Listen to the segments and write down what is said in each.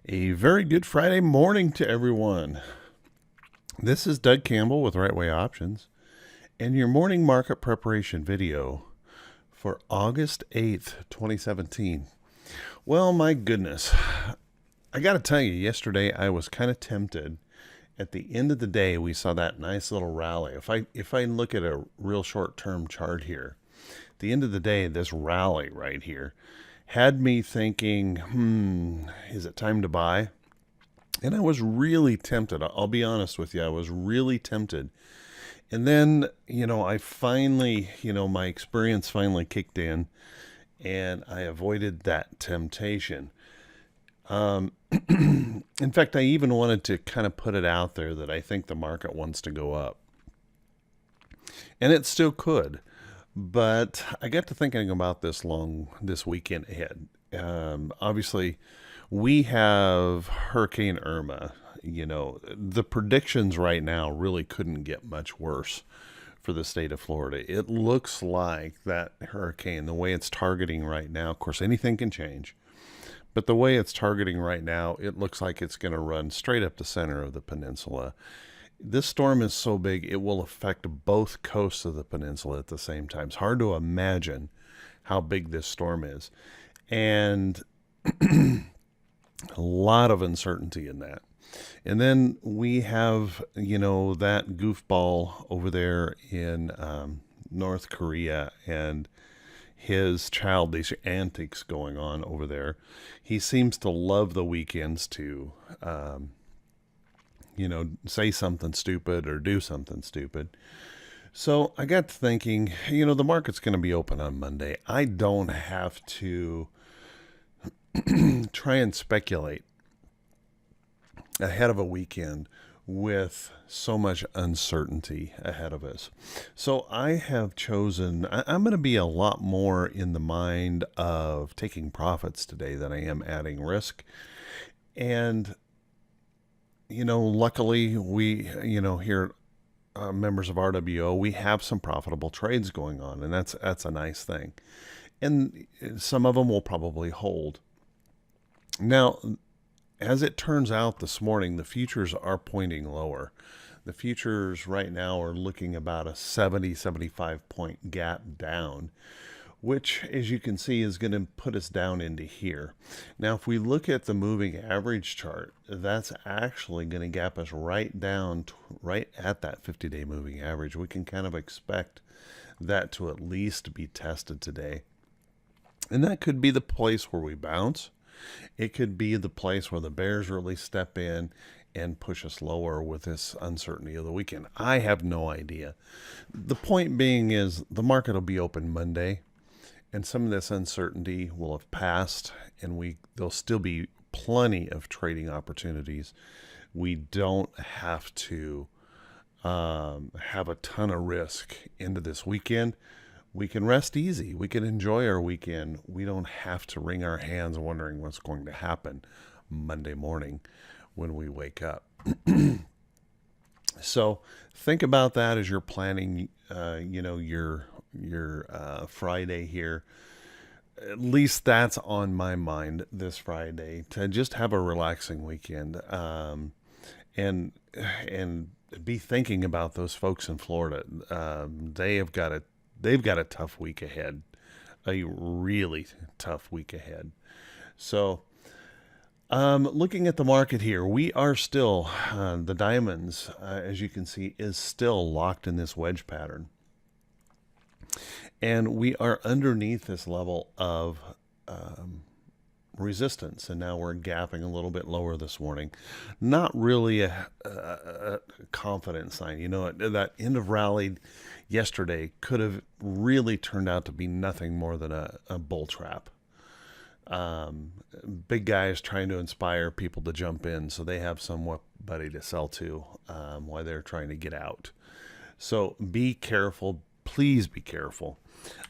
A very good Friday morning to everyone. This is Doug Campbell with Right Way Options and your morning market preparation video for August 8th, 2017. Well, my goodness. I got to tell you, yesterday I was kind of tempted. At the end of the day, we saw that nice little rally. If I look at a real short-term chart here, at the end of the day, this rally right here had me thinking, is it time to buy? And I was really tempted. I'll be honest with you. I was really tempted. And then, I finally, my experience finally kicked in and I avoided that temptation. In fact, I even wanted to kind of put it out there that I think the market wants to go up. And it still could. But I got to thinking about this weekend ahead. Obviously, we have Hurricane Irma. The predictions right now really couldn't get much worse for the state of Florida. It looks like that hurricane, the way it's targeting right now, of course, anything can change, but the way it's targeting right now, it looks like it's going to run straight up the center of the peninsula. This storm is so big, it will affect both coasts of the peninsula at the same time. It's hard to imagine how big this storm is. And a lot of uncertainty in that. And then we have, that goofball over there in North Korea and his childish antics going on over there. He seems to love the weekends to, say something stupid or do something stupid. So I got thinking, the market's going to be open on Monday. I don't have to try and speculate ahead of a weekend with so much uncertainty ahead of us. So I have chosen, I'm going to be a lot more in the mind of taking profits today than I am adding risk. And, luckily we, here members of RWO, we have some profitable trades going on, and that's a nice thing. And some of them will probably hold. Now, as it turns out this morning, the futures are pointing lower. The futures right now are looking about a 75 point gap down, which, as you can see, is going to put us down into here. Now, if we look at the moving average chart, that's actually going to gap us right down, right at that 50-day moving average. We can kind of expect that to at least be tested today. And that could be the place where we bounce. It could be the place where the bears really step in and push us lower with this uncertainty of the weekend. I have no idea. The point being is the market will be open Monday, and some of this uncertainty will have passed, and there'll still be plenty of trading opportunities. We don't have to have a ton of risk into this weekend. We can rest easy. We can enjoy our weekend. We don't have to wring our hands wondering what's going to happen Monday morning when we wake up. So think about that as you're planning, your Friday here. At least that's on my mind this Friday, to just have a relaxing weekend, and be thinking about those folks in Florida. They've got a tough week ahead, a really tough week ahead. So, looking at the market here, we are still, the diamonds, as you can see, is still locked in this wedge pattern. And we are underneath this level of resistance, and now we're gapping a little bit lower this morning. Not really a confident sign. That end of rally yesterday could have really turned out to be nothing more than a bull trap. Big guys trying to inspire people to jump in so they have somebody to sell to while they're trying to get out. So be careful. Please be careful.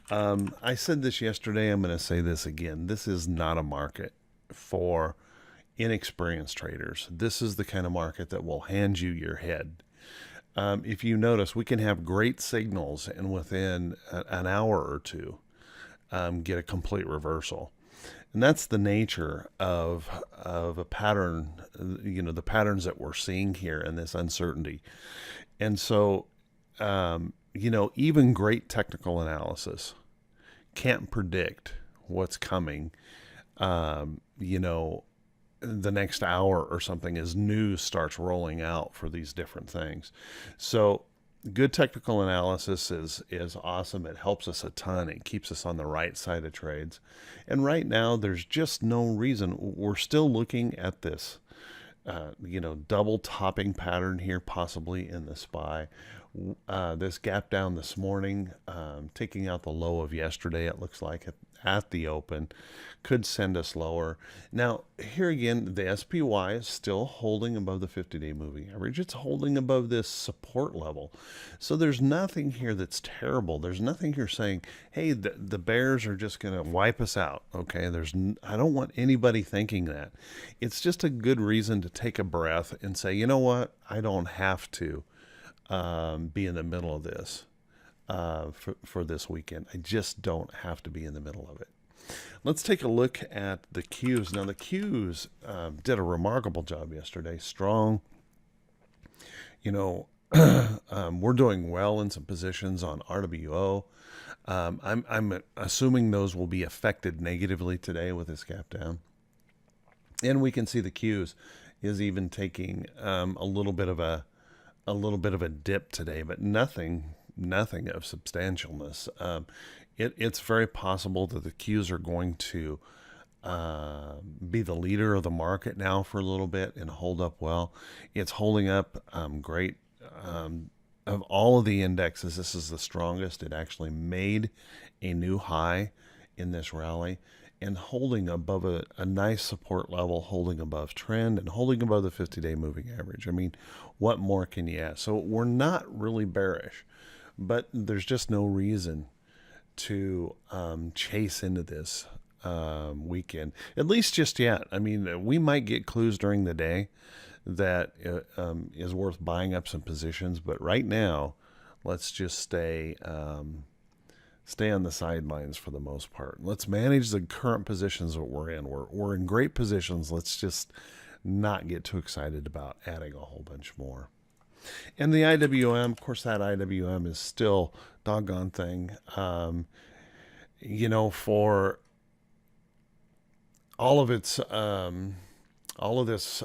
I said this yesterday. I'm going to say this again. This is not a market for inexperienced traders. This is the kind of market that will hand you your head. If you notice, we can have great signals and within an hour or two get a complete reversal. And that's the nature of a pattern, the patterns that we're seeing here in this uncertainty. And so, even great technical analysis can't predict what's coming, the next hour or something as news starts rolling out for these different things. So good technical analysis is awesome. It helps us a ton. It keeps us on the right side of trades. And right now, there's just no reason. We're still looking at this, double topping pattern here, possibly in the SPY. This gap down this morning, taking out the low of yesterday, it looks like at the open, could send us lower. Now, here again, the SPY is still holding above the 50-day moving average. It's holding above this support level. So there's nothing here that's terrible. There's nothing here saying, hey, the bears are just going to wipe us out. Okay, I don't want anybody thinking that. It's just a good reason to take a breath and say, you know what, I don't have to be in the middle of this for this weekend. I just don't have to be in the middle of it. Let's take a look at the Qs. Now, the Qs did a remarkable job yesterday. Strong. We're doing well in some positions on RWO. I'm assuming those will be affected negatively today with this gap down. And we can see the Qs is even taking a little bit of a dip today, but nothing of substantialness. It's very possible that the Qs are going to be the leader of the market now for a little bit and hold up well. It's holding up great. Of all of the indexes, this is the strongest. It actually made a new high in this rally and holding above a nice support level, holding above trend and holding above the 50-day moving average. I mean, what more can you ask? So we're not really bearish, but there's just no reason to chase into this weekend, at least just yet. I mean, we might get clues during the day that is worth buying up some positions, but right now, let's just stay on the sidelines for the most part. Let's manage the current positions that we're in. We're in great positions. Let's just not get too excited about adding a whole bunch more. And the IWM, of course, that IWM is still doggone thing. For all of its all of this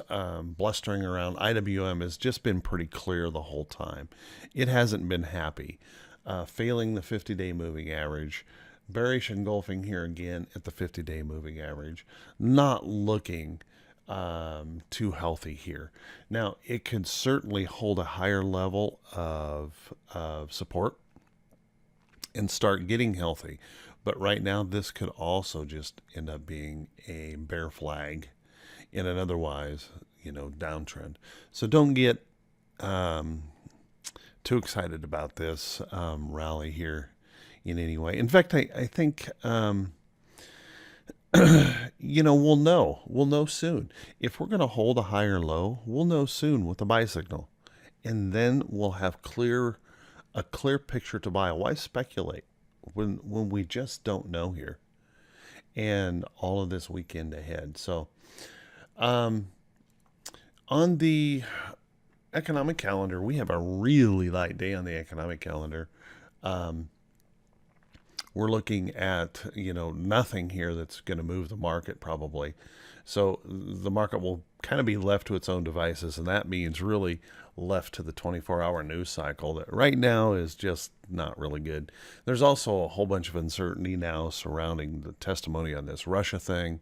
blustering around, IWM has just been pretty clear the whole time. It hasn't been happy. Failing the 50-day moving average, bearish engulfing here again at the 50-day moving average, not looking too healthy here. Now, it could certainly hold a higher level of support and start getting healthy. But right now, this could also just end up being a bear flag in an otherwise, downtrend. So don't get too excited about this rally here in any way. In fact, I think we'll know soon. If we're going to hold a higher low, we'll know soon with the buy signal. And then we'll have a clear picture to buy. Why speculate when we just don't know here? And all of this weekend ahead. So on the economic calendar, we have a really light day on the economic calendar. We're looking at, nothing here that's going to move the market probably. So the market will kind of be left to its own devices, and that means really left to the 24-hour news cycle that right now is just not really good. There's also a whole bunch of uncertainty now surrounding the testimony on this Russia thing,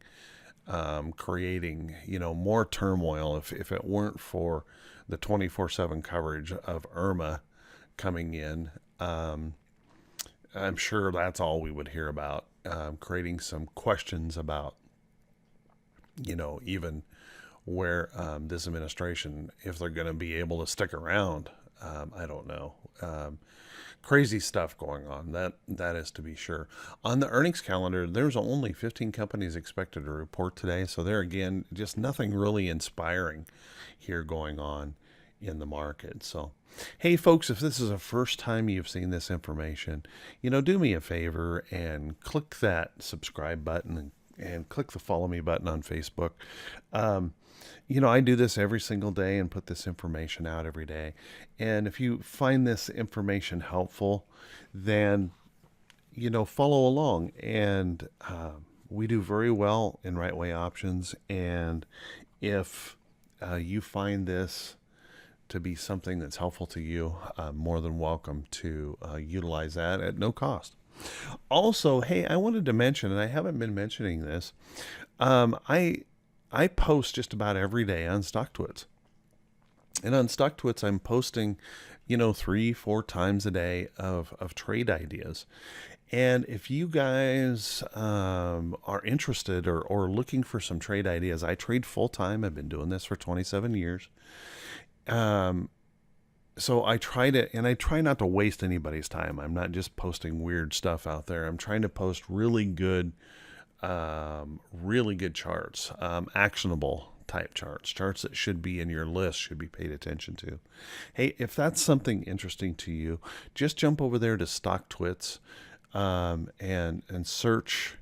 creating, more turmoil. If it weren't for the 24/7 coverage of Irma coming in, I'm sure that's all we would hear about, creating some questions about, even where this administration, if they're going to be able to stick around. I don't know. Crazy stuff going on. That is to be sure. On the earnings calendar, there's only 15 companies expected to report today. So there again, just nothing really inspiring here going on in the market. So, hey folks, if this is the first time you've seen this information, do me a favor and click that subscribe button and click the follow me button on Facebook. Um, I do this every single day and put this information out every day. And if you find this information helpful, then, follow along. And we do very well in Right Way Options. And if you find this to be something that's helpful to you, more than welcome to utilize that at no cost. Also, hey, I wanted to mention, and I haven't been mentioning this, I post just about every day on StockTwits. And on StockTwits, I'm posting, 3-4 times a day of trade ideas. And if you guys are interested or looking for some trade ideas, I trade full time. I've been doing this for 27 years. Um, so I try not to waste anybody's time. I'm not just posting weird stuff out there. I'm trying to post really good charts, actionable type charts that should be in your list, should be paid attention to. Hey, if that's something interesting to you, just jump over there to StockTwits, and search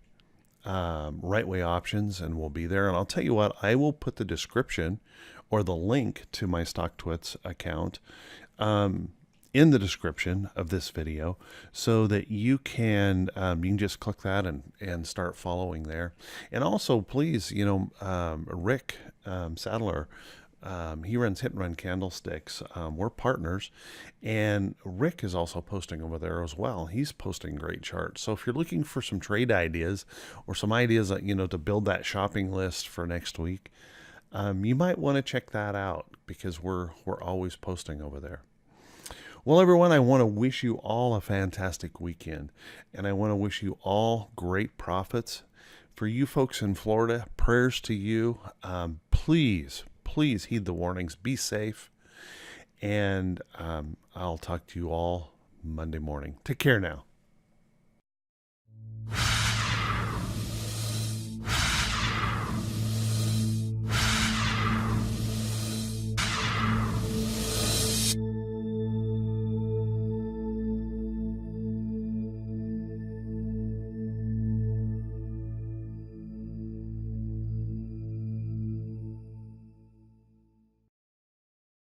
Right Way Options, and we'll be there. And I'll tell you what, I will put the description or the link to my StockTwits account in the description of this video, so that you can just click that and start following there. And also, please, Rick Sadler, he runs Hit and Run Candlesticks. We're partners, and Rick is also posting over there as well. He's posting great charts. So if you're looking for some trade ideas or some ideas that, to build that shopping list for next week, you might want to check that out, because we're always posting over there. Well, everyone, I want to wish you all a fantastic weekend, and I want to wish you all great profits. For you folks in Florida, prayers to you. Please heed the warnings. Be safe, and I'll talk to you all Monday morning. Take care now.